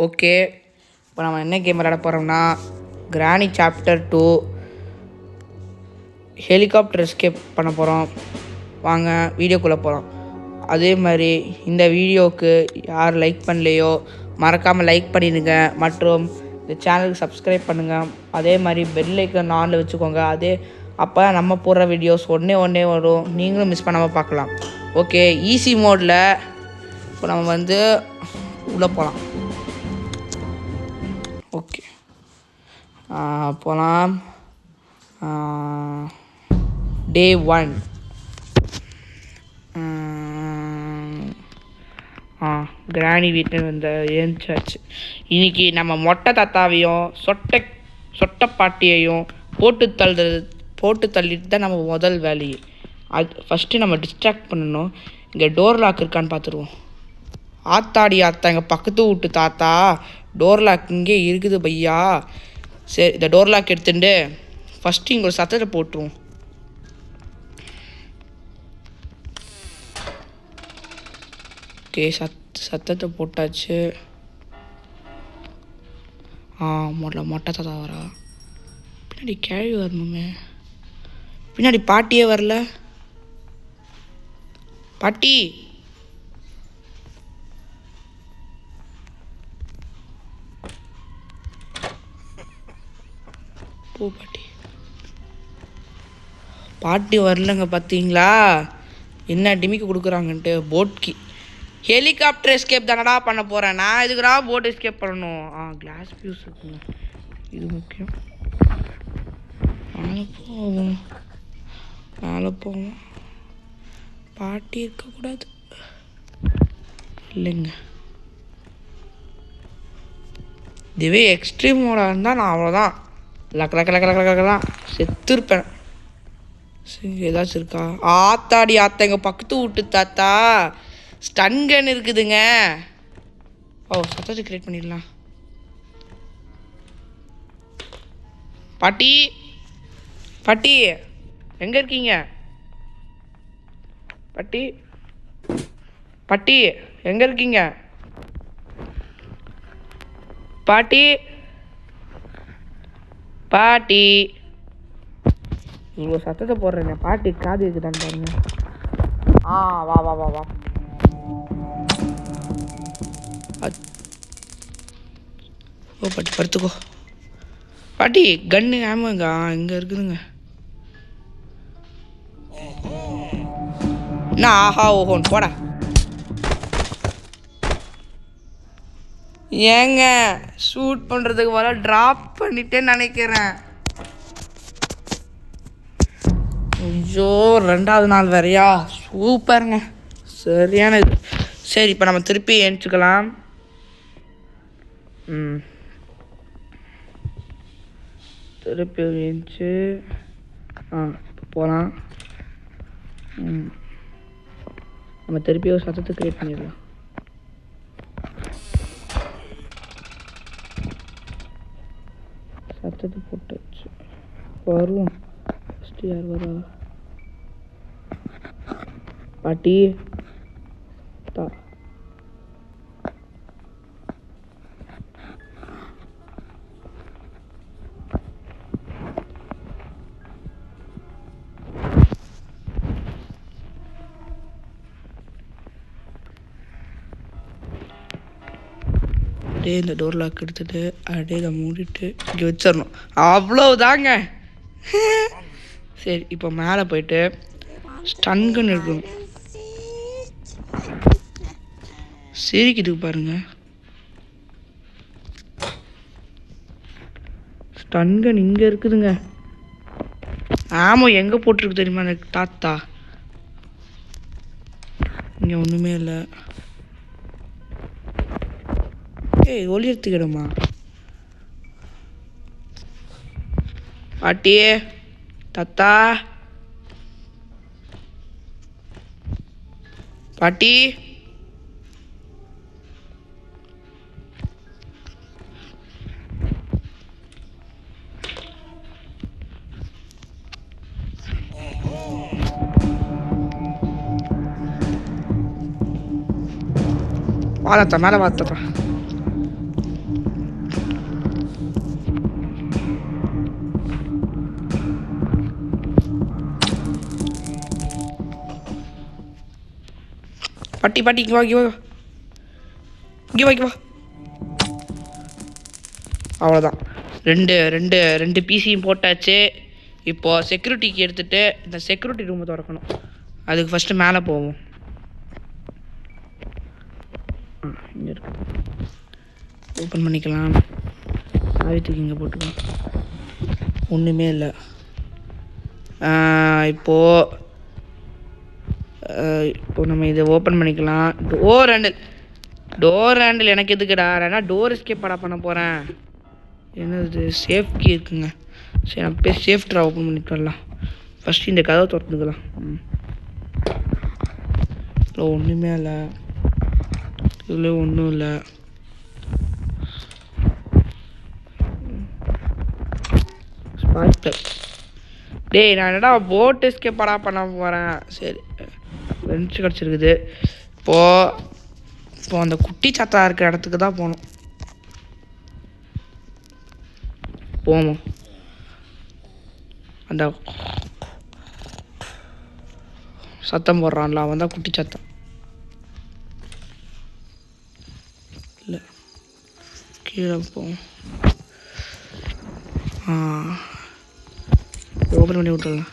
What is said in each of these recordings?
Okay, இப்போ நம்ம என்ன கேம் விளையாட போகிறோம்னா கிராணி சாப்டர் 2 ஹெலிகாப்டர் எஸ்கேப் பண்ண போகிறோம். வாங்க வீடியோக்குள்ளே போகிறோம். அதே மாதிரி இந்த வீடியோவுக்கு யார் லைக் பண்ணலையோ மறக்காமல் லைக் பண்ணிடுங்க மற்றும் இந்த சேனலுக்கு சப்ஸ்கிரைப் பண்ணுங்கள். அதே மாதிரி பெல் ஐக்கான் ஆனில் வச்சுக்கோங்க. அப்போ நம்ம போடுற வீடியோஸ் ஒன்றே வரும், நீங்களும் மிஸ் பண்ணாமல் பார்க்கலாம். ஓகே, ஈஸி மோடில் இப்போ நம்ம உள்ளே போகலாம். ஓகே, போகலாம். டே 1 கிராணி வீட்டில் ஏஞ்சாச்சு. இன்றைக்கி நம்ம மொட்டை தாத்தாவையும் சொட்டை பாட்டியையும் போட்டு தள்ளிட்டு தான் நம்ம முதல் வேலையே. அது ஃபஸ்ட்டு நம்ம டிஸ்ட்ராக்ட் பண்ணணும். இங்கே டோர் லாக் இருக்கான்னு பார்த்துருவோம். ஆத்தாடி ஆத்தா, எங்கள் பக்கத்து வீட்டு தாத்தா டோர் லாக் இங்கே இருக்குது பையா. சரி, இந்த டோர் லாக் எடுத்துட்டு ஃபஸ்ட்டு இங்கே ஒரு சத்தத்தை போட்டுருவோம். ஓகே, சத்தத்தை போட்டாச்சு. மொட்டை தாத்தா வரா. பின்னாடி கேள்வி வரணுமே. பின்னாடி பாட்டியே வரல. பாட்டி, போ பாட்டி. பாட்டி வரலங்க, பார்த்தீங்களா என்ன டிமிக்கு கொடுக்குறாங்கன்ட்டு. போட்கி ஹெலிகாப்டர் எஸ்கேப் தானடா பண்ண போகிறேன் நான். இதுக்குடா போட் எஸ்கேப் பண்ணணும். கிளாஸ் ஃபியூஸ் இருக்குங்க, இது முக்கியம். மேலே போவோம். பாட்டி இருக்கக்கூடாது இல்லைங்க. இதுவே எக்ஸ்ட்ரீம் மோடாக இருந்தால் நான் அவ்வளோதான், லக்க செத்துருப்பேன். சரி, ஏதாச்சும் இருக்கா? ஆத்தாடி ஆத்தா, எங்கள் பக்கத்து வீட்டு தாத்தா ஸ்டன் கன் இருக்குதுங்க. சத்தத்தை கிரியேட் பண்ணிடலாம். பாட்டி பாட்டி எங்கே இருக்கீங்க? பாட்டி பாட்டி எங்கே இருக்கீங்க? பாட்டி பாட்டி இவ்வளோ சத்தத்தை போடுறேங்க. பாட்டி காது இருக்குதான்னு பாருங்க. வா வா வா வா. பாட்டி படுத்துக்கோ. பாட்டி கன்னு ஆமாங்க இங்கே இருக்குதுங்க. என்ன ஆஹா ஓஹோன்னு போடா. ஏங்க ஷூட் பண்ணுறதுக்கு வர ட்ராப் பண்ணிட்டேன்னு நினைக்கிறேன். ஐயோ, 2வது நாள் வேறையா? சூப்பருங்க, சரியான இது. சரி, இப்போ நம்ம திருப்பி ஏஞ்சிக்கலாம். திருப்பி ஏஞ்சி இப்போ போகலாம். நம்ம திருப்பி ஒரு சத்தத்தை கிரியேட் பண்ணிடலாம். சத்தத்தை போட்டாச்சு. வருவோம். ஃபஸ்ட்டு யார் வரா? பாட்டி தா. அப்படியே இந்த டோர் லாக் எடுத்துகிட்டு அப்படியே இதை மூடிட்டு இங்கே வச்சிடணும். அவ்வளோதாங்க. சரி, இப்போ மேலே போயிட்டு ஸ்டன்கன் இருக்கணும். சிரிக்குது பாருங்க. ஸ்டன்கன் இங்கே இருக்குதுங்க. ஆமாம், எங்கே போட்டிருக்கு தெரியுமா எனக்கு தாத்தா? இங்கே ஒன்றுமே இல்லை. ஒளி எடுத்துக்கிடுமா பாட்டியே தாத்தா? பாட்டி வாழத்தா மேலே வாத்தா. பாட்டி பாட்டி இங்கே வா இங்கே வா இங்கே வா இங்கே வா. அவ்வளோதான். ரெண்டு ரெண்டு ரெண்டு பிசியும் போட்டாச்சு. இப்போது செக்யூரிட்டிக்கு எடுத்துகிட்டு இந்த செக்யூரிட்டி ரூமை திறக்கணும். அதுக்கு ஃபஸ்ட்டு மேலே போவோம். இங்கே இருக்கு. ஓப்பன் பண்ணிக்கலாம். ஆயத்துக்கு இங்கே போட்டுக்கலாம். ஒன்றுமே இல்லை. இப்போது நம்ம இதை ஓப்பன் பண்ணிக்கலாம். டோர் ஹேண்டில் எனக்கு எதுக்குடா? நான் டோர் எஸ்கேப் பண்ண போகிறேன். என்னது சேஃப் கீ இருக்குங்க. சரி நம்ம போய் சேஃப் ட்ரா ஓப்பன் பண்ணிட்டு வரலாம். ஃபஸ்ட்டு இந்த கதவை திறந்துக்கலாம். இல்லை ஒன்றுமே இல்லை. இதில் ஒன்றும் இல்லை. ஸ்பார்க். டேய் நான் என்னடா போட் எஸ்கேப் பண்ண போகிறேன். சரி பெஞ்சு கிடச்சிருக்குது. இப்போ அந்த குட்டி சத்தா இருக்கிற இடத்துக்கு தான் போகணும். போவோம். அந்த சத்தம் போடுறான்ல அவன் தான் குட்டி சத்தம். இல்லை கீழே போவோம். ஓப்பன் பண்ணி விட்டுறலாம்.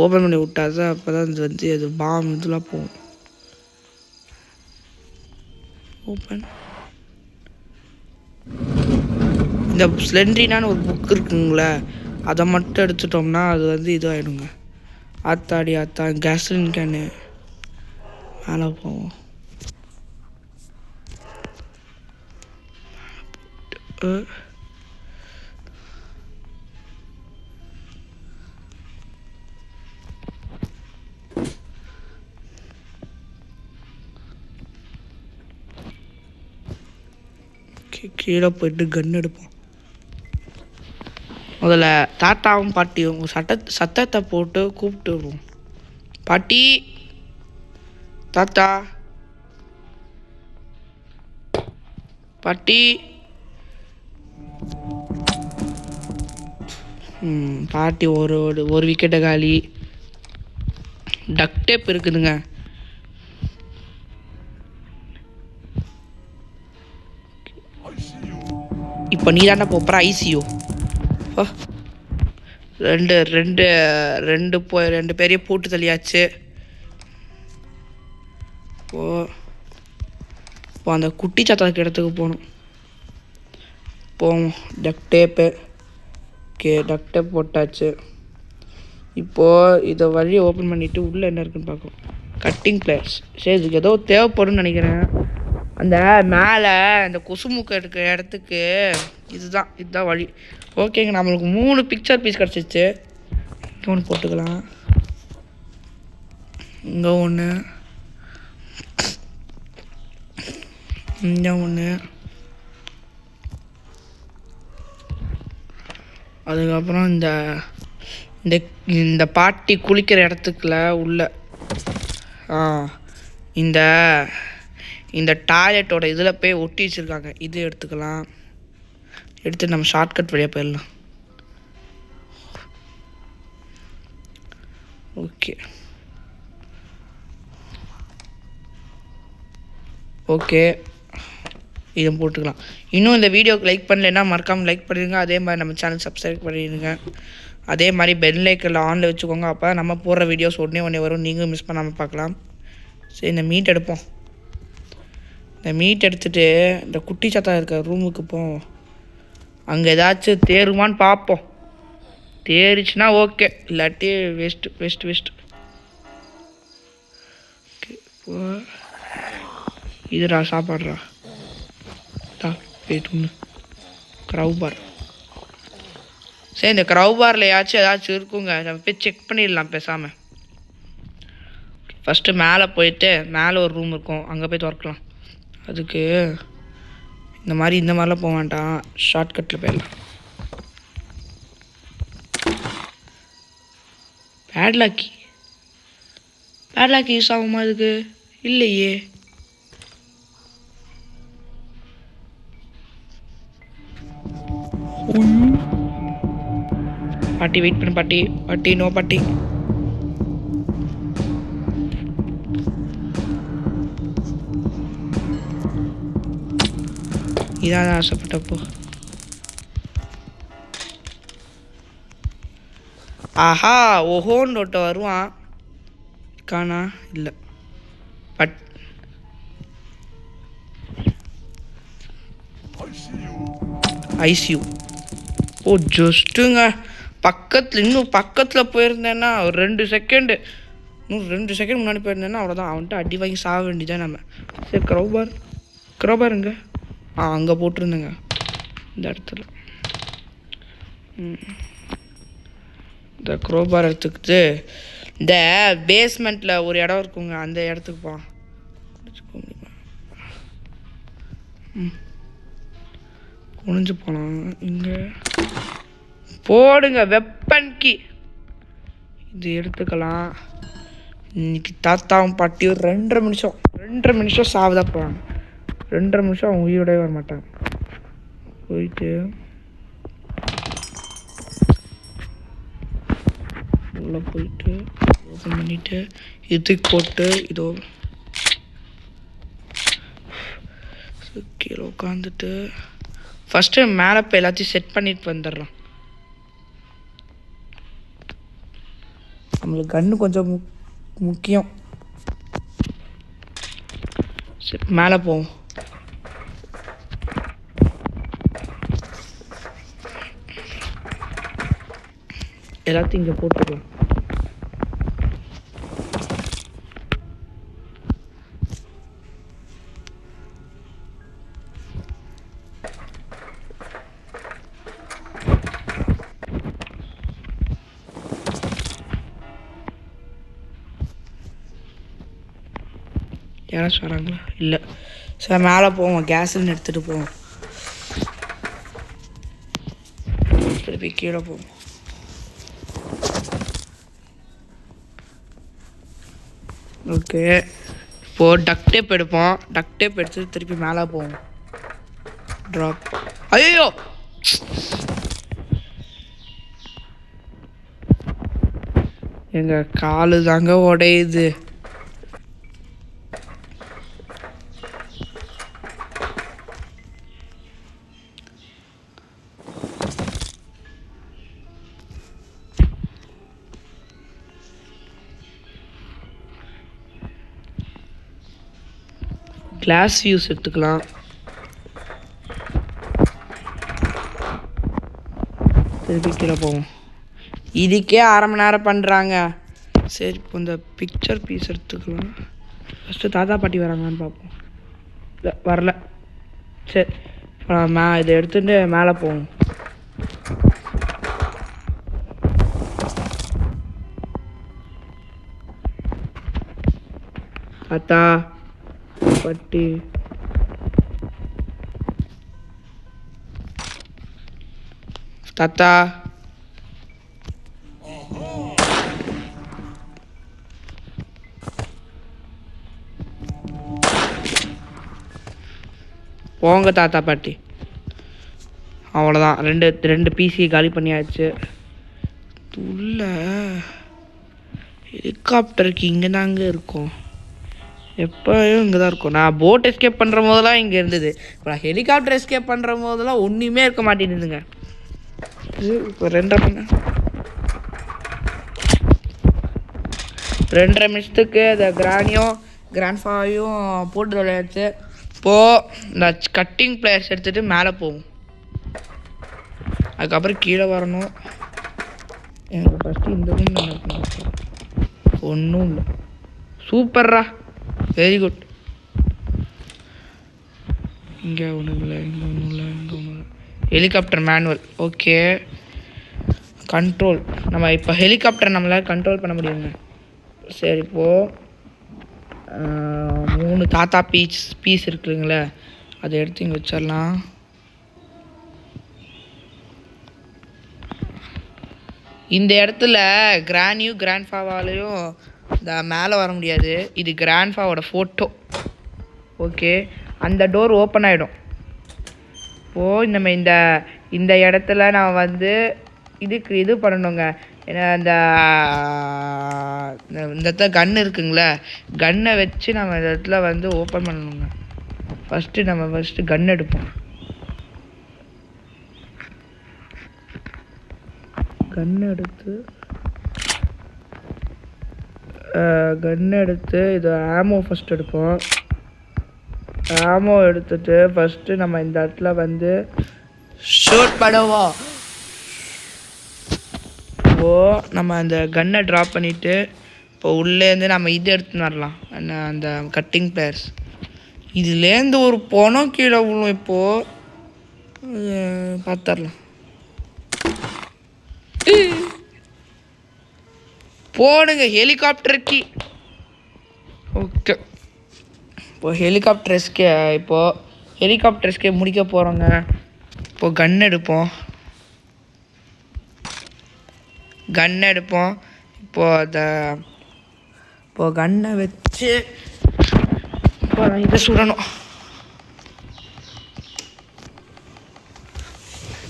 ஓப்பன் பண்ணி விட்டாதான் அப்போ தான் இது வந்து அது பாம் இதெல்லாம் போகும். ஓப்பன். இந்த ஸ்லெண்ட்ரினான்னு ஒரு புக் இருக்குங்களே, அதை மட்டும் எடுத்துட்டோம்னா அது வந்து இதுவாகிடுங்க. ஆத்தாடி ஆத்தா கேஸ்லின் கேனு மேலே போவோம். கீழே போயிட்டு கன் எடுப்போம். முதல்ல தாத்தாவும் பாட்டியும் சத்தத்தை போட்டு கூப்பிட்டு வருவோம். பாட்டி, தாத்தா, பாட்டி. பாட்டி ஒரு விக்கெட்டை காலி. டக் டேப் இருக்குதுங்க. இப்போ நீ தானே போகிற ஐசியூ. ரெண்டு ரெண்டு ரெண்டு ரெண்டு பேரையும் போட்டு தள்ளியாச்சு. இப்போ அந்த குட்டி சத்தத்துக்கு இடத்துக்கு போகணும். போவோம். டக் டேப்பு. ஓகே டக் டேப் போட்டாச்சு. இப்போது இதை வழியை ஓப்பன் பண்ணிவிட்டு உள்ளே என்ன இருக்குன்னு பார்க்கணும். Cutting players. சரி இதுக்கு ஏதோ தேவைப்படும்னு நினைக்கிறேன். அந்த மேலே அந்த கொசுமுக்கு எடுக்கிற இடத்துக்கு இதுதான் வழி. ஓகேங்க நம்மளுக்கு 3 பிக்சர் பீஸ் கிடச்சிச்சு. இங்கே ஒன்று போட்டுக்கலாம். இங்கே ஒன்று, இங்கே ஒன்று. அதுக்கப்புறம் இந்த இந்த பாட்டி குளிக்கிற இடத்துக்குள்ள உள்ள இந்த டாய்லெட்டோட இதில் போய் ஒட்டி வச்சுருக்காங்க. இது எடுத்துக்கலாம். எடுத்து நம்ம ஷார்ட்கட் வழியாக போயிடலாம். ஓகே இதை போட்டுக்கலாம். இன்னும் இந்த வீடியோக்கு லைக் பண்ணலைன்னா மறக்காமல் லைக் பண்ணிடுங்க. அதே மாதிரி நம்ம சேனல் சப்ஸ்கிரைப் பண்ணிடுங்க. அதே மாதிரி பெல் ஐக்கனில் ஆனில் வச்சுக்கோங்க. அப்போ நம்ம போடுற வீடியோஸ் உடனே வரும். நீங்களும் மிஸ் பண்ணாமல் பார்க்கலாம். சரி இந்த மீட் எடுப்போம். இந்த மீட் எடுத்துகிட்டு இந்த குட்டி சத்தா இருக்க ரூமுக்கு போவோம். அங்கே ஏதாச்சும் தேருமான்னு பார்ப்போம். தேறிச்சுன்னா ஓகே, இல்லாட்டி வேஸ்ட்டு. ஓகே இதுடா சாப்பாடுறா. போயிட்டு க்ரவ் பார். சரி இந்த க்ரவ் பாரில் ஏதாச்சும் இருக்குங்க. நம்ம போய் செக் பண்ணிடலாம் பேசாமல். ஃபஸ்ட்டு மேலே போயிட்டு மேலே ஒரு ரூம் இருக்கும், அங்கே போய் திறக்கலாம். அதுக்கு இந்த மாதிரிலாம் போக வேண்டாம், ஷார்ட்கட்டில் போயிடலாம். பேட்லாக்கி யூஸ் ஆகுமா இதுக்கு? இல்லையே. பாட்டி வெயிட் பண்ணு. பாட்டி நோ பாட்டி. இதான் ஆசைப்பட்டப்போ. ஆஹா ஓஹோன்னு ஒருத்த வருவான். காணா இல்லை பட் ஐசியூ. ஓ ஜஸ்ட்டுங்க பக்கத்தில், இன்னும் பக்கத்தில் போயிருந்தேன்னா ஒரு 2 செகண்டு, இன்னும் 2 செகண்ட் முன்னாடி போயிருந்தேன்னா அவ்வளோதான், அவன்கிட்ட அடி வாங்கி சாக வேண்டியதான் நம்ம. சரி க்ரோபாருங்க. அங்கே போட்டிருந்தேங்க இந்த இடத்துல. இந்த க்ரோபார் எடுத்துக்கிட்டு இந்த பேஸ்மெண்ட்டில் ஒரு இடம் இருக்குங்க, அந்த இடத்துக்கு போ. குனிஞ்சு போகலாம். இங்கே போடுங்க வெப்பன் கீ, இது எடுத்துக்கலாம். இன்னைக்கு தாத்தாவும் பாட்டியும் 2.5 நிமிஷம் சாவதா போகிறாங்க. 2.5 நிமிஷம் அவங்க உயிரோடவே வர மாட்டாங்க. போயிட்டு உள்ளே போயிட்டு ஓப்பன் பண்ணிவிட்டு இதுக்கு போட்டு இதோ கீழே உட்காந்துட்டு ஃபஸ்ட்டு மேலே போய் எல்லாத்தையும் செட் பண்ணிட்டு வந்துடலாம். நம்மளுக்கு கன்று கொஞ்சம் முக்கியம். சரி மேலே போவோம். எல்லாத்தையும் இங்கே போட்டுக்கலாம். யாராச்சும் வராங்களா? இல்லை. சார் மேலே போவோம், கேஸுன்னு எடுத்துகிட்டு போவோம். திருப்பி கீழே போவோம். ஓகே இப்போது டக் டேப் எடுப்போம். டக் டேப் எடுத்து திருப்பி மேலே போவோம். ட்ராப். ஐயோ எங்கள் காலு தாங்க உடையுது. கிளாஸ் வியூஸ் எடுத்துக்கலாம். திருப்பி கீழே போவோம். இதுக்கே 1/2 மணி நேரம் பண்ணுறாங்க. சரி இப்போ இந்த பிக்சர் பீஸ் எடுத்துக்கலாம். ஃபஸ்ட்டு தாத்தா பாட்டி வராங்கன்னு பார்ப்போம். இல்லை வரல. சரி இதை எடுத்துகிட்டு மேலே போவோம். தாத்தா பாட்டி தாத்தா போங்க தாத்தா பாட்டி. அவ்வளோதான், ரெண்டு பிசி காலி பண்ணியாச்சு. உள்ள ஹெலிகாப்டருக்கு இங்கே தாங்க இருக்கும், எப்போயும் இங்கே தான் இருக்கும். நான் போட் எஸ்கேப் பண்ணுற போதெல்லாம் இங்கே இருந்தது. இப்போ நான் ஹெலிகாப்டர் எஸ்கேப் பண்ணுற போதெல்லாம் ஒன்றுமே இருக்க மாட்டேங்குதுங்க. இப்போ 2.5 நிமிஷத்துக்கு இந்த கிராண்ட்ஃபாவையும் போட்டு விளையாடுச்சு. இப்போது இந்த கட்டிங் பிளேயர்ஸ் எடுத்துகிட்டு மேலே போவோம். அதுக்கப்புறம் கீழே வரணும். எனக்கு ஃபஸ்ட்டு இந்த ரூம் என்ன ஒன்றும் இல்லை. சூப்பர்ரா, வெரி குட். இங்கே ஒன்றும் இல்லை, இங்கே ஒன்றும் இல்லை, இங்கே ஒன்றும் இல்லை. Helicopter manual. Okay control. நம்ம இப்போ ஹெலிகாப்டர் நம்மளால் கண்ட்ரோல் பண்ண முடியுங்க. சரி இப்போது 3 தாத்தா பீஸ் இருக்குதுங்களே, அதை எடுத்து இங்கே வச்சிடலாம். இந்த இடத்துல கிராண்ட்ஃபாவாலையும் இந்த மேலே வர முடியாது. இது கிராண்ட்ஃபாவோட ஃபோட்டோ. ஓகே அந்த டோர் ஓப்பன் ஆகிடும். இப்போது நம்ம இந்த இடத்துல நான் வந்து இதுக்கு இது பண்ணணுங்க. ஏன்னா இந்த இடத்துல கன் இருக்குங்களே, கன்னை வச்சு நம்ம இந்த இடத்துல வந்து ஓப்பன் பண்ணணுங்க. ஃபஸ்ட்டு கன் எடுப்போம். கன் எடுத்து இது ஆமோ ஃபஸ்ட் எடுப்போம். ஆமோ எடுத்துட்டு ஃபஸ்ட்டு நம்ம இந்த இடத்துல வந்து ஷூட் பண்ணுவோம். நம்ம அந்த கன்னை ட்ராப் பண்ணிவிட்டு இப்போ உள்ளேருந்து நம்ம இது எடுத்துன்னு வரலாம், அந்த கட்டிங் பிளேயர்ஸ். இதுலேருந்து ஒரு பணம் கீழே விழும். இப்போது பார்த்துடலாம். போடுங்க ஹெலிகாப்டருக்கு. ஓகே, இப்போது ஹெலிகாப்டர் எஸ்கே முடிக்க போகிறோங்க. இப்போது கன் எடுப்போம். இப்போது கன்னை வச்சு இப்போ இதை சுடணும்.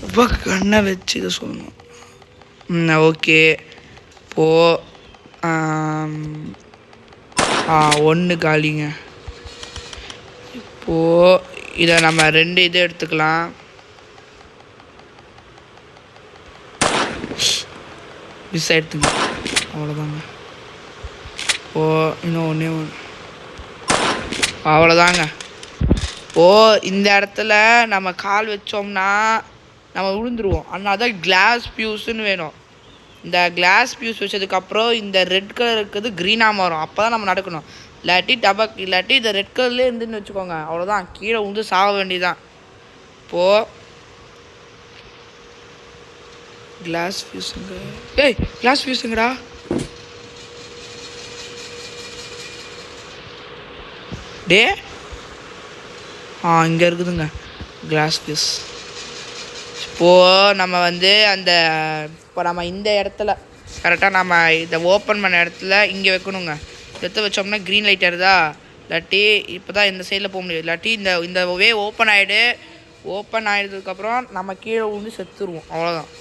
இப்போ கன்னை வச்சு இதை சுடணும். ஓகே, இப்போது 1 காலிங்க. இப்போது இதை நம்ம 2 இதை எடுத்துக்கலாம். மிஸ் ஆகிடுதுங்க, அவ்வளோதாங்க. இன்னும் ஒன்றே அவ்வளோதாங்க. இந்த இடத்துல நம்ம கால் வச்சோம்னா நம்ம விழுந்துருவோம். அதனால தான் கிளாஸ் பியூஸ்ன்னு வேணும். இந்த கிளாஸ் பியூஸ் வச்சதுக்கப்புறம் இந்த ரெட் கலர் இருக்கிறது க்ரீனாக மாறும். அப்போ தான் நம்ம நடக்கணும். இல்லாட்டி இந்த ரெட் கலர்லேயே இருந்துன்னு வச்சுக்கோங்க, அவ்வளோதான், கீழே வந்து சாக வேண்டியதுதான். இப்போது கிளாஸ் ஃபியூஸுங்கடா. இங்கே இருக்குதுங்க கிளாஸ் ஃபியூஸ். இப்போது நம்ம வந்து நம்ம இந்த இடத்துல கரெக்டாக நம்ம இதை ஓப்பன் பண்ண இடத்துல இங்கே வைக்கணுங்க. எடுத்து வச்சோம்னா க்ரீன் லைட் வருதா, இல்லாட்டி இப்போ தான் இந்த சைடில் போக முடியாது. இல்லாட்டி இந்த வே ஓப்பன் ஆகிடுறதுக்கப்புறம் நம்ம கீழே விழுந்து செத்துருவோம், அவ்வளோதான்.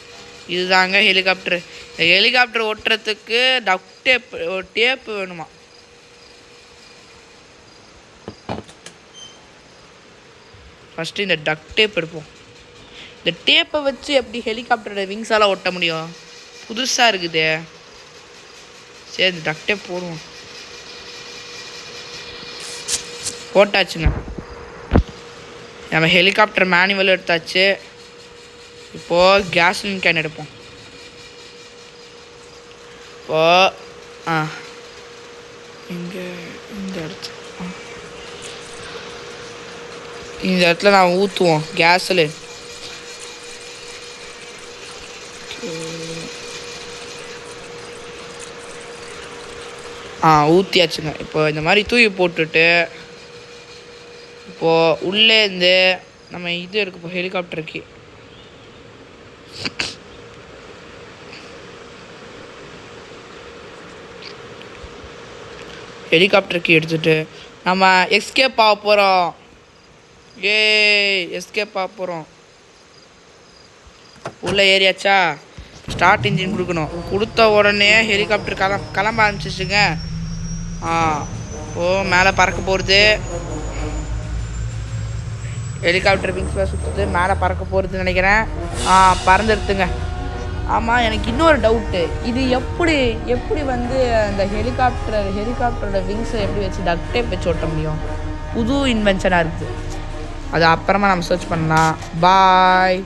இதுதாங்க ஹெலிகாப்டரு. இந்த ஹெலிகாப்டர் ஓட்டுறதுக்கு டேப்பு வேணுமா. ஃபஸ்ட்டு இந்த டக் டேப் எடுப்போம். இந்த டேப்பை வச்சு எப்படி ஹெலிகாப்டரோட விங்ஸால் ஒட்ட முடியும்? புதுசாக இருக்குது. சரி, இந்த டக் டேப் போடுவோம். போட்டாச்சுங்க. நம்ம ஹெலிகாப்டர் மேனுவல் எடுத்தாச்சு. இப்போது கேஸ்லின் கேன் எடுப்போம். இங்கே இந்த இடத்துல நான் ஊற்றுவோம் கேஸில். ஊற்றியாச்சுங்க. இப்போ இந்த மாதிரி தூவி போட்டுட்டு இப்போது உள்ளேருந்து நம்ம இது எடுக்க ஹெலிகாப்டருக்கு எடுத்துகிட்டு நம்ம எஸ்கேப் ஆக போகிறோம். எஸ்கேப் ஆக போகிறோம். உள்ளே ஏரியாச்சா, ஸ்டார்ட் இன்ஜின் கொடுக்கணும். கொடுத்த உடனே ஹெலிகாப்டர் கிளம்ப ஆரம்பிச்சிச்சுங்க. மேலே பறக்க போகிறது. ஹெலிகாப்டர் விங்ஸில் சுற்றுது, மேலே பறக்க போகிறதுன்னு நினைக்கிறேன். பறந்துடுத்துங்க. ஆமாம், எனக்கு இன்னொரு டவுட்டு. இது எப்படி வந்து அந்த ஹெலிகாப்டரோட விங்ஸை எப்படி வச்சு டக் டேப் வச்சு ஓட்ட முடியும்? புது இன்வென்ஷனாக இருக்குது. அது அப்புறமா நம்ம சர்ச் பண்ணலாம். பாய்.